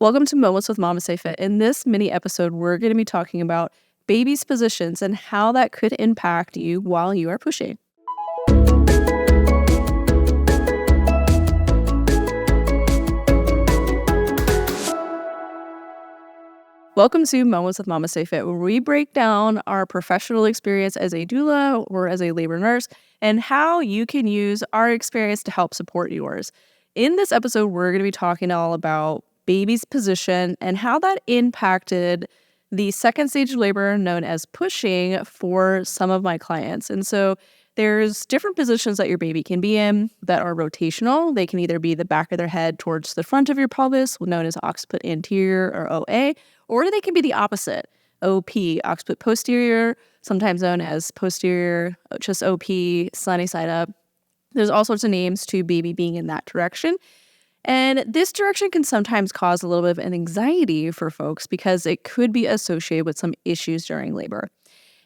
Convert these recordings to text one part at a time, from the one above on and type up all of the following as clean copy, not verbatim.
Welcome to Moments with MamasteFit. In this mini episode, we're going to be talking about baby's positions and how that could impact you while you are pushing. Welcome to Moments with MamasteFit, where we break down our professional experience as a doula or as a labor nurse and how you can use our experience to help support yours. In this episode, we're going to be talking all about baby's position and how that impacted the second stage of labor known as pushing for some of my clients. And so there's different positions that your baby can be in that are rotational. They can either be the back of their head towards the front of your pelvis, known as occiput anterior or OA, or they can be the opposite, OP, occiput posterior, sometimes known as posterior, just OP, sunny side up. There's all sorts of names to baby being in that direction. And this direction can sometimes cause a little bit of an anxiety for folks because it could be associated with some issues during labor.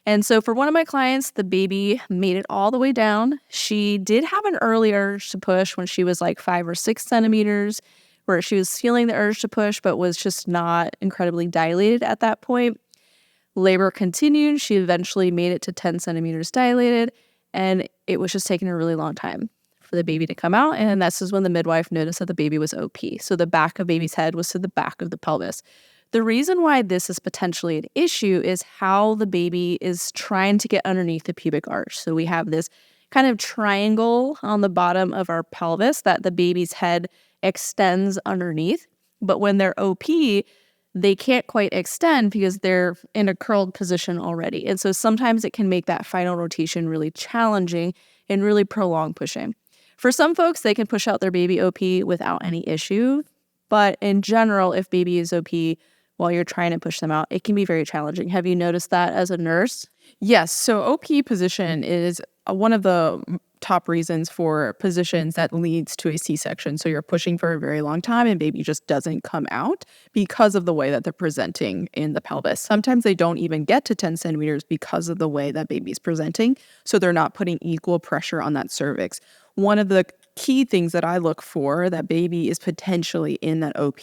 And so for one of my clients, the baby made it all the way down. She did have an early urge to push when she was like 5 or 6 centimeters, where she was feeling the urge to push, but was just not incredibly dilated at that point. Labor continued. She eventually made it to 10 centimeters dilated, and it was just taking a really long time for the baby to come out. And this is when the midwife noticed that the baby was OP. So the back of baby's head was to the back of the pelvis. The reason why this is potentially an issue is how the baby is trying to get underneath the pubic arch. So we have this kind of triangle on the bottom of our pelvis that the baby's head extends underneath. But when they're OP, they can't quite extend because they're in a curled position already. And so sometimes it can make that final rotation really challenging and really prolong pushing. For some folks, they can push out their baby OP without any issue. But in general, if baby is OP while you're trying to push them out, it can be very challenging. Have you noticed that as a nurse? Yes. So OP position is one of the top reasons for positions that leads to a C-section. So you're pushing for a very long time and baby just doesn't come out because of the way that they're presenting in the pelvis. Sometimes they don't even get to 10 centimeters because of the way that baby's presenting. So they're not putting equal pressure on that cervix. One of the key things that I look for that baby is potentially in that OP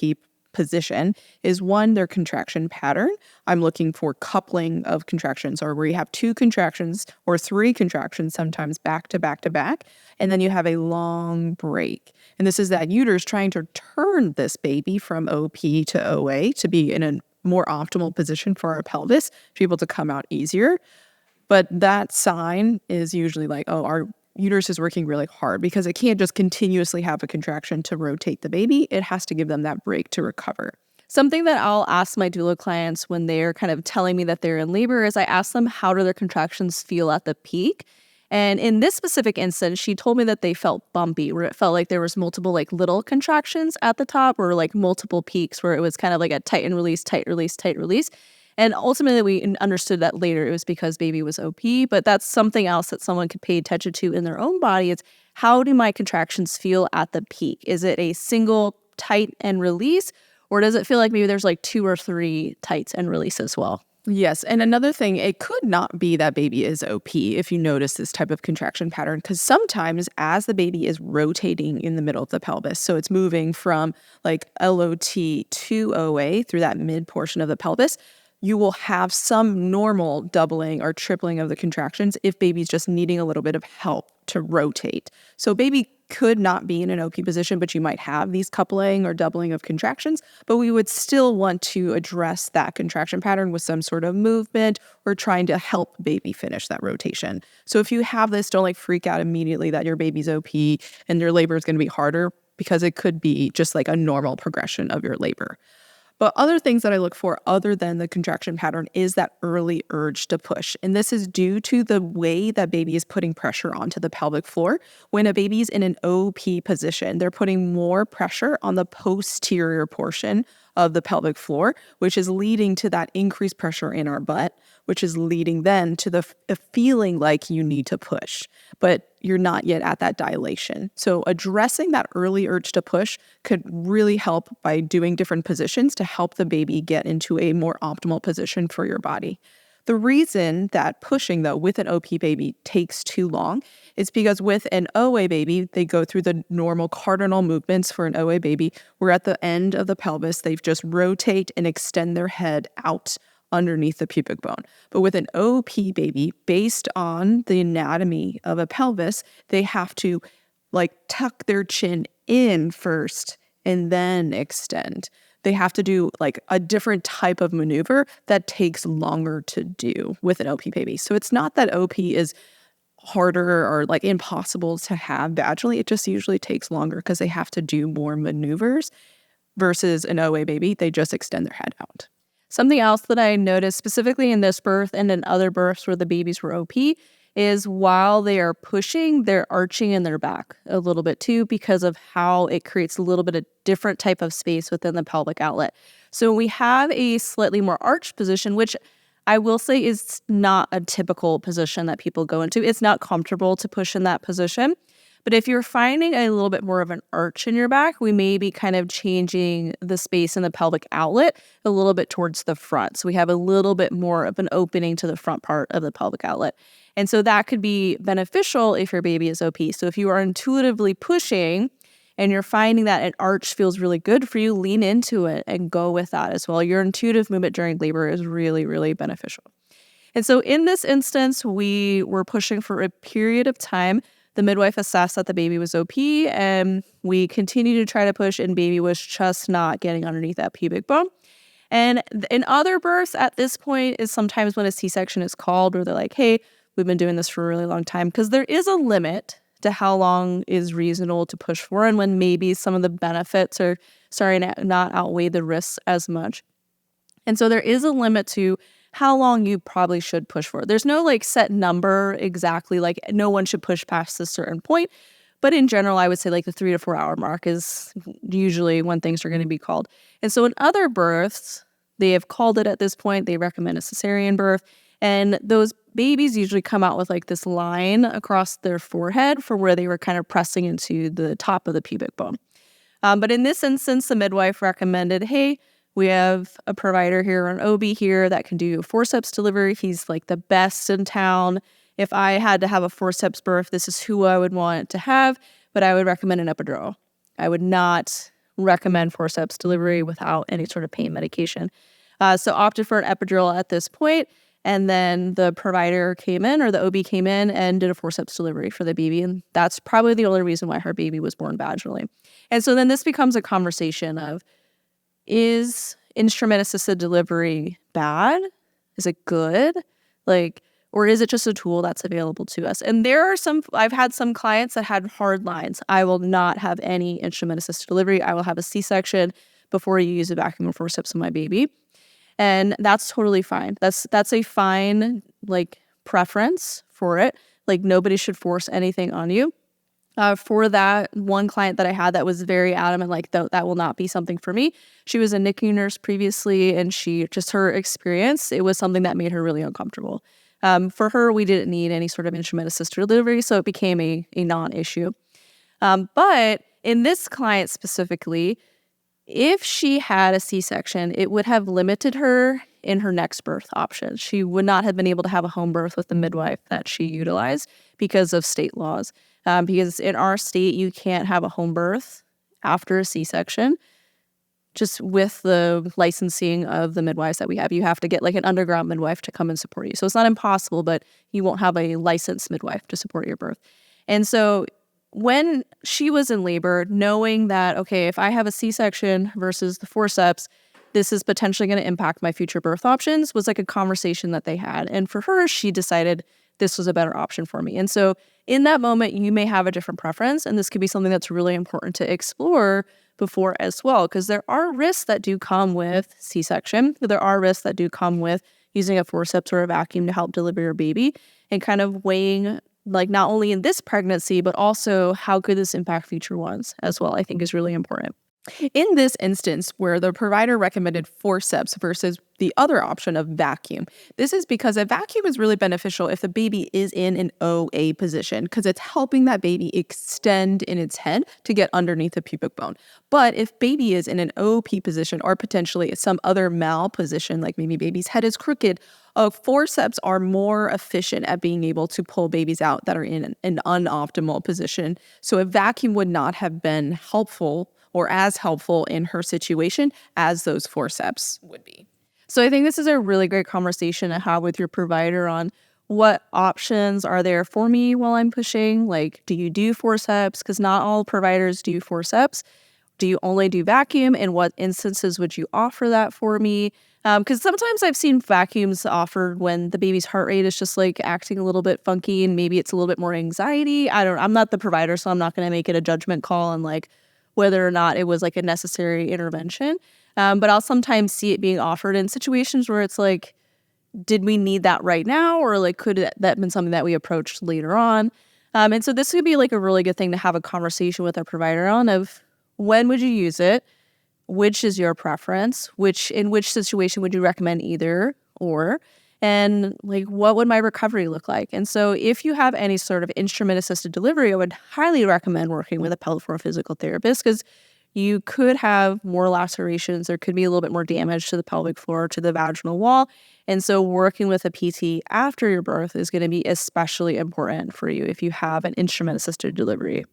position is one, their contraction pattern. I'm looking for coupling of contractions, or where you have 2 contractions or 3 contractions, sometimes back to back to back, and then you have a long break. And this is that uterus trying to turn this baby from OP to OA to be in a more optimal position for our pelvis, to be able to come out easier. But that sign is usually like, oh, our uterus is working really hard, because it can't just continuously have a contraction to rotate the baby. It has to give them that break to recover. Something that I'll ask my doula clients when they're kind of telling me that they're in labor is I ask them, how do their contractions feel at the peak? And in this specific instance, she told me that they felt bumpy, where it felt like there was multiple like little contractions at the top, or like multiple peaks where it was kind of like a tight and release, tight release, tight release. And ultimately, we understood that later it was because baby was OP, but that's something else that someone could pay attention to in their own body. It's, how do my contractions feel at the peak? Is it a single tight and release, or does it feel like maybe there's like 2 or 3 tights and release as well? Yes. And another thing, it could not be that baby is OP if you notice this type of contraction pattern, because sometimes as the baby is rotating in the middle of the pelvis, so it's moving from like LOT to OA through that mid portion of the pelvis, you will have some normal doubling or tripling of the contractions if baby's just needing a little bit of help to rotate. So baby could not be in an OP position, but you might have these coupling or doubling of contractions, but we would still want to address that contraction pattern with some sort of movement or trying to help baby finish that rotation. So if you have this, don't like freak out immediately that your baby's OP and your labor is going to be harder, because it could be just like a normal progression of your labor. But other things that I look for other than the contraction pattern is that early urge to push. And this is due to the way that baby is putting pressure onto the pelvic floor. When a baby is in an OP position, they're putting more pressure on the posterior portion of the pelvic floor, which is leading to that increased pressure in our butt, which is leading then to the feeling like you need to push, but you're not yet at that dilation. So addressing that early urge to push could really help by doing different positions to help the baby get into a more optimal position for your body. The reason that pushing, though, with an OP baby takes too long is because with an OA baby, they go through the normal cardinal movements for an OA baby, where at the end of the pelvis, they just rotate and extend their head out underneath the pubic bone. But with an OP baby, based on the anatomy of a pelvis, they have to tuck their chin in first and then extend. They have to do a different type of maneuver that takes longer to do with an OP baby. So it's not that OP is harder or impossible to have vaginally. It just usually takes longer because they have to do more maneuvers versus an OA baby. They just extend their head out. Something else that I noticed specifically in this birth and in other births where the babies were OP is while they are pushing, they're arching in their back a little bit too, because of how it creates a little bit of different type of space within the pelvic outlet. So we have a slightly more arched position, which I will say is not a typical position that people go into. It's not comfortable to push in that position. But if you're finding a little bit more of an arch in your back, we may be kind of changing the space in the pelvic outlet a little bit towards the front. So we have a little bit more of an opening to the front part of the pelvic outlet. And so that could be beneficial if your baby is OP. So if you are intuitively pushing and you're finding that an arch feels really good for you, lean into it and go with that as well. Your intuitive movement during labor is really, really beneficial. And so in this instance, we were pushing for a period of time. The midwife assessed that the baby was OP, and we continued to try to push, and baby was just not getting underneath that pubic bone. And in other births, at this point is sometimes when a C-section is called, where they're like, hey, we've been doing this for a really long time, because there is a limit to how long is reasonable to push for, and when maybe some of the benefits are starting to not outweigh the risks as much. And so there is a limit to how long you probably should push for. There's no set number exactly, no one should push past a certain point. But in general, I would say the 3 to 4 hour mark is usually when things are going to be called. And so in other births, they have called it at this point. They recommend a cesarean birth. And those babies usually come out with this line across their forehead for where they were kind of pressing into the top of the pubic bone. But in this instance, the midwife recommended, hey, we have a provider here, an OB here that can do forceps delivery. He's the best in town. If I had to have a forceps birth, this is who I would want to have, but I would recommend an epidural. I would not recommend forceps delivery without any sort of pain medication. So opted for an epidural at this point, and then the provider came in, or the OB came in and did a forceps delivery for the baby, and that's probably the only reason why her baby was born vaginally. And so then this becomes a conversation of, is instrument-assisted delivery bad? Is it good? Or is it just a tool that's available to us? And I've had some clients that had hard lines. I will not have any instrument-assisted delivery. I will have a C-section before you use a vacuum or forceps on my baby. And that's totally fine. That's a fine, preference for it. Nobody should force anything on you. For that one client that I had that was very adamant, that will not be something for me. She was a NICU nurse previously, and her experience, it was something that made her really uncomfortable. For her, we didn't need any sort of instrument-assisted delivery, so it became a non-issue. But in this client specifically, if she had a C-section, it would have limited her in her next birth options. She would not have been able to have a home birth with the midwife that she utilized because of state laws. Because in our state, you can't have a home birth after a C-section. Just with the licensing of the midwives that we have, you have to get an underground midwife to come and support you. So it's not impossible, but you won't have a licensed midwife to support your birth. And so when she was in labor, knowing that, okay, if I have a C-section versus the forceps, this is potentially going to impact my future birth options, was a conversation that they had. And for her, she decided this was a better option for me. And so in that moment, you may have a different preference, and this could be something that's really important to explore before as well, because there are risks that do come with C-section. There are risks that do come with using a forceps or a vacuum to help deliver your baby, and kind of weighing not only in this pregnancy, but also how could this impact future ones as well, I think is really important. In this instance, where the provider recommended forceps versus the other option of vacuum, this is because a vacuum is really beneficial if the baby is in an OA position because it's helping that baby extend in its head to get underneath the pubic bone. But if baby is in an OP position or potentially some other mal position, like maybe baby's head is crooked, forceps are more efficient at being able to pull babies out that are in an unoptimal position. So a vacuum would not have been helpful or as helpful in her situation as those forceps would be. So I think this is a really great conversation to have with your provider on what options are there for me while I'm pushing. Like, do you do forceps? Because not all providers do forceps. Do you only do vacuum? In what instances would you offer that for me? Because sometimes I've seen vacuums offered when the baby's heart rate is just like acting a little bit funky and maybe it's a little bit more anxiety. I'm not the provider, so I'm not going to make it a judgment call on like whether or not it was like a necessary intervention. But I'll sometimes see it being offered in situations where it's like, did we need that right now? Or like, could that have been something that we approached later on? And so this would be like a really good thing to have a conversation with our provider on of when would you use it? Which is your preference? In which situation would you recommend either or? And like, what would my recovery look like? And so if you have any sort of instrument-assisted delivery, I would highly recommend working with a pelvic floor physical therapist because you could have more lacerations. There could be a little bit more damage to the pelvic floor, to the vaginal wall. And so working with a PT after your birth is going to be especially important for you if you have an instrument-assisted delivery.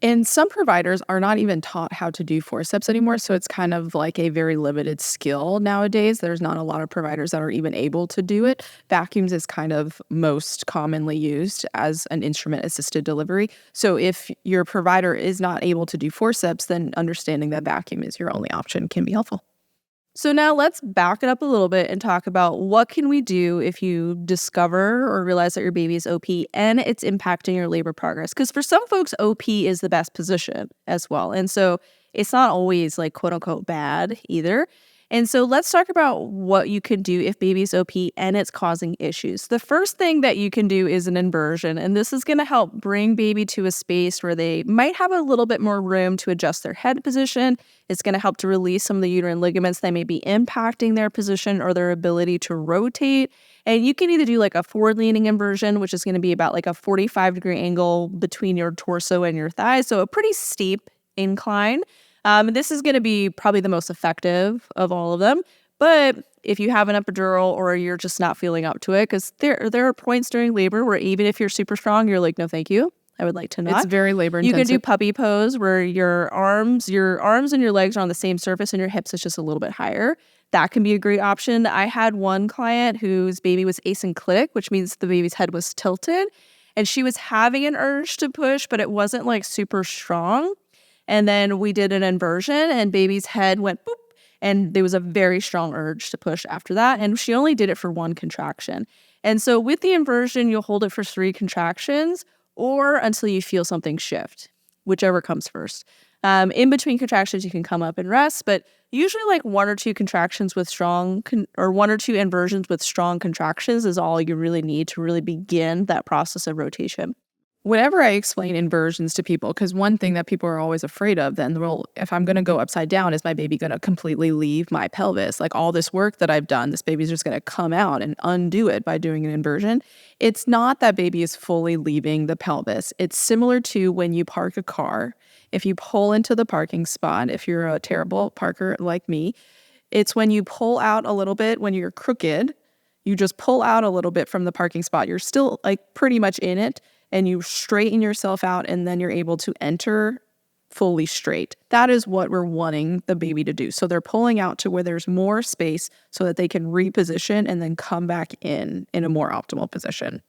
And some providers are not even taught how to do forceps anymore, so it's kind of like a very limited skill nowadays. There's not a lot of providers that are even able to do it. Vacuums is kind of most commonly used as an instrument-assisted delivery. So if your provider is not able to do forceps, then understanding that vacuum is your only option can be helpful. So now let's back it up a little bit and talk about what can we do if you discover or realize that your baby is OP and it's impacting your labor progress. Because for some folks, OP is the best position as well. And so it's not always like quote unquote bad either. And so let's talk about what you can do if baby's OP and it's causing issues. The first thing that you can do is an inversion, and this is going to help bring baby to a space where they might have a little bit more room to adjust their head position. It's going to help to release some of the uterine ligaments that may be impacting their position or their ability to rotate. And you can either do like a forward-leaning inversion, which is going to be about like a 45-degree angle between your torso and your thighs, so a pretty steep incline. This is going to be probably the most effective of all of them. But if you have an epidural or you're just not feeling up to it, because there are points during labor where even if you're super strong, you're like, no, thank you. I would like to not. It's very labor intensive. You can do puppy pose where your arms and your legs are on the same surface and your hips is just a little bit higher. That can be a great option. I had one client whose baby was asynclitic, which means the baby's head was tilted. And she was having an urge to push, but it wasn't like super strong. And then we did an inversion and baby's head went boop. And there was a very strong urge to push after that. And she only did it for one contraction. And so with the inversion, you'll hold it for 3 contractions or until you feel something shift, whichever comes first. In between contractions, you can come up and rest, but usually like 1 or 2 contractions with strong or 1 or 2 inversions with strong contractions is all you really need to really begin that process of rotation. Whenever I explain inversions to people, because one thing that people are always afraid of, then, well, if I'm going to go upside down, is my baby going to completely leave my pelvis? Like all this work that I've done, this baby's just going to come out and undo it by doing an inversion. It's not that baby is fully leaving the pelvis. It's similar to when you park a car. If you pull into the parking spot, if you're a terrible parker like me, it's when you pull out a little bit when you're crooked, you just pull out a little bit from the parking spot. You're still like pretty much in it. And you straighten yourself out, and then you're able to enter fully straight. That is what we're wanting the baby to do. So they're pulling out to where there's more space so that they can reposition and then come back in a more optimal position.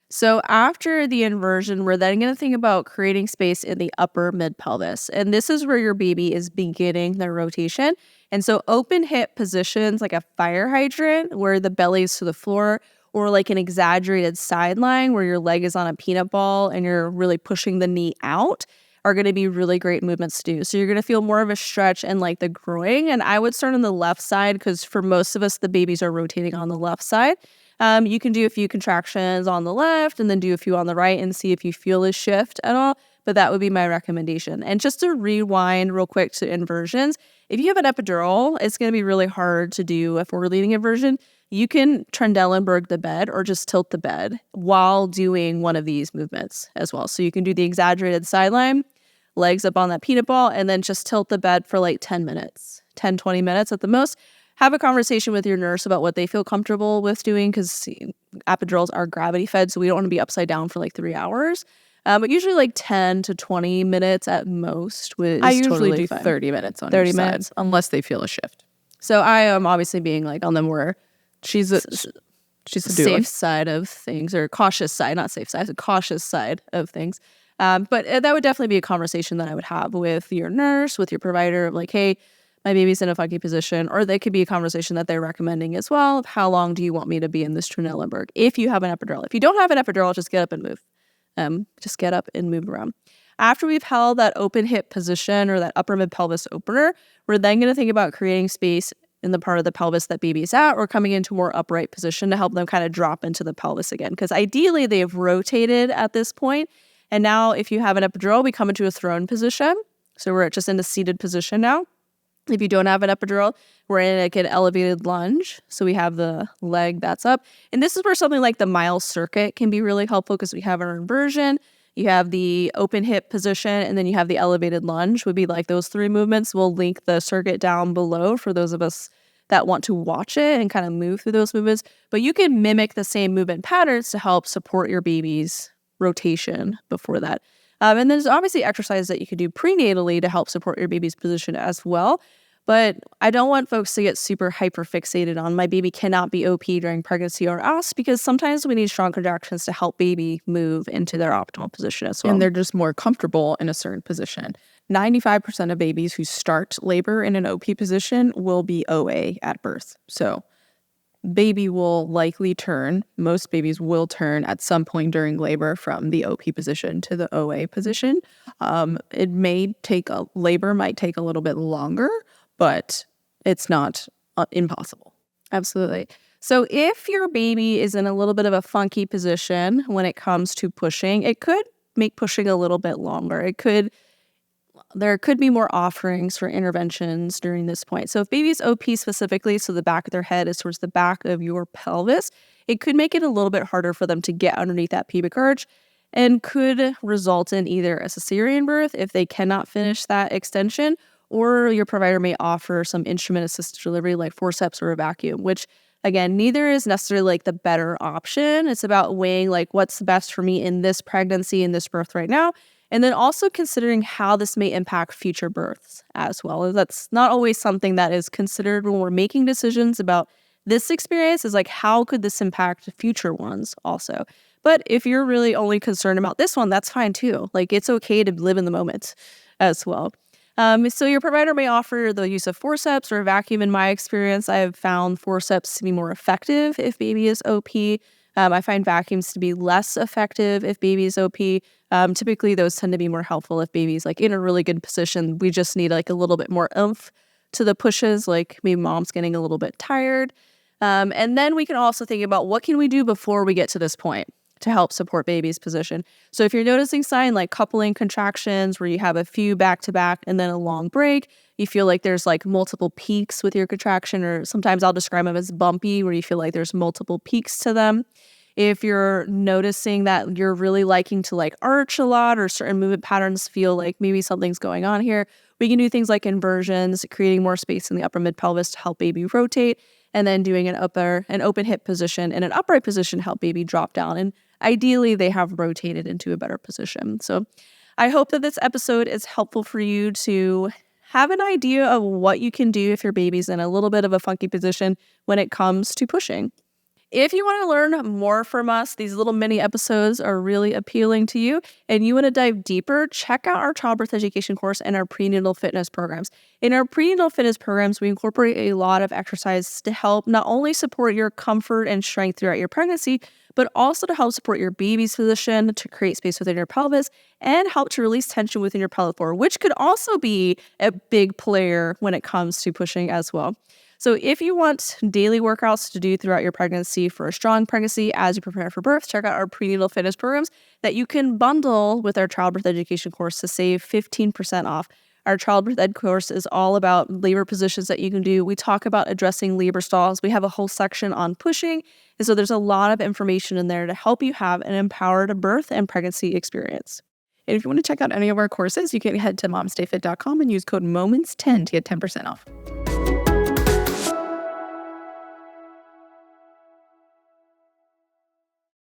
So after the inversion, we're then going to think about creating space in the upper mid-pelvis. And this is where your baby is beginning their rotation. And so open hip positions like a fire hydrant where the belly is to the floor, or like an exaggerated sideline where your leg is on a peanut ball and you're really pushing the knee out are going to be really great movements to do. So you're going to feel more of a stretch in like the groin. And I would start on the left side because for most of us, the babies are rotating on the left side. You can do a few contractions on the left and then do a few on the right and see if you feel a shift at all. but that would be my recommendation. And just to rewind real quick to inversions, if you have an epidural, it's going to be really hard to do a forward-leaning inversion. You can Trendelenburg the bed or just tilt the bed while doing one of these movements as well. So you can do the exaggerated sideline, legs up on that peanut ball, and then just tilt the bed for like 10 minutes, 10, 20 minutes at the most. Have a conversation with your nurse about what they feel comfortable with doing, because epidurals are gravity fed, so we don't want to be upside down for like 3 hours. But usually like 10 to 20 minutes at most is I usually totally do fine. 30 minutes on 30 each minutes. side, unless they feel a shift. So I am obviously being like on the more She's a safe doula. side of things, or cautious side, not safe side, the cautious side of things. But that would definitely be a conversation that I would have with your nurse, with your provider, of like, hey, my baby's in a funky position. Or they could be a conversation that they're recommending as well. Of how long do you want me to be in this Trendelenburg if you have an epidural? If you don't have an epidural, just get up and move. Just get up and move around. After we've held that open hip position or that upper mid pelvis opener, we're then going to think about creating space in the part of the pelvis that baby's at, or coming into a more upright position to help them kind of drop into the pelvis again. Because ideally they've rotated at this point. And now if you have an epidural, we come into a thrown position. So we're just in a seated position now. If you don't have an epidural, we're in like an elevated lunge. So we have the leg that's up. And this is where something like the Miles circuit can be really helpful, because we have our inversion, you have the open hip position, and then you have the elevated lunge. Would be like those 3 movements. We'll link the circuit down below for those of us that want to watch it and kind of move through those movements. But you can mimic the same movement patterns to help support your baby's rotation before that. And there's obviously exercises that you can do prenatally to help support your baby's position as well. But I don't want folks to get super hyper fixated on my baby cannot be OP during pregnancy or us, because sometimes we need strong contractions to help baby move into their optimal position as well. And they're just more comfortable in a certain position. 95% of babies who start labor in an OP position will be OA at birth. So baby will likely turn, most babies will turn at some point during labor from the OP position to the OA position. It may take labor might take a little bit longer, but it's not impossible. Absolutely. So if your baby is in a little bit of a funky position when it comes to pushing, it could make pushing a little bit longer. There could be more offerings for interventions during this point. So if baby's OP specifically, so the back of their head is towards the back of your pelvis, it could make it a little bit harder for them to get underneath that pubic arch, and could result in either a cesarean birth if they cannot finish that extension, or your provider may offer some instrument-assisted delivery like forceps or a vacuum, which, again, neither is necessarily like the better option. It's about weighing like what's the best for me in this pregnancy, in this birth right now, and then also considering how this may impact future births as well. That's not always something that is considered when we're making decisions about this experience, is like, how could this impact future ones also? But if you're really only concerned about this one, that's fine too. Like, it's okay to live in the moment as well. So your provider may offer the use of forceps or a vacuum. In my experience, I have found forceps to be more effective if baby is OP. I find vacuums to be less effective if baby is OP. Typically, those tend to be more helpful if baby's like in a really good position. We just need like a little bit more oomph to the pushes, like maybe mom's getting a little bit tired. And then we can also think about what can we do before we get to this point to help support baby's position. So if you're noticing sign like coupling contractions where you have a few back-to-back and then a long break, you feel like there's like multiple peaks with your contraction, or sometimes I'll describe them as bumpy, where you feel like there's multiple peaks to them. If you're noticing that you're really liking to like arch a lot, or certain movement patterns feel like maybe something's going on here, we can do things like inversions, creating more space in the upper mid pelvis to help baby rotate, and then doing an open hip position and an upright position to help baby drop down. And ideally, they have rotated into a better position. So I hope that this episode is helpful for you to have an idea of what you can do if your baby's in a little bit of a funky position when it comes to pushing. If you want to learn more from us, these little mini episodes are really appealing to you, and you want to dive deeper, check out our childbirth education course and our prenatal fitness programs. In our prenatal fitness programs, we incorporate a lot of exercises to help not only support your comfort and strength throughout your pregnancy, but also to help support your baby's position, to create space within your pelvis, and help to release tension within your pelvic floor, which could also be a big player when it comes to pushing as well. So if you want daily workouts to do throughout your pregnancy for a strong pregnancy as you prepare for birth, check out our prenatal fitness programs that you can bundle with our childbirth education course to save 15% off. Our childbirth ed course is all about labor positions that you can do. We talk about addressing labor stalls. We have a whole section on pushing. And so there's a lot of information in there to help you have an empowered birth and pregnancy experience. And if you want to check out any of our courses, you can head to MamasteFit.com and use code MOMENTS10 to get 10% off.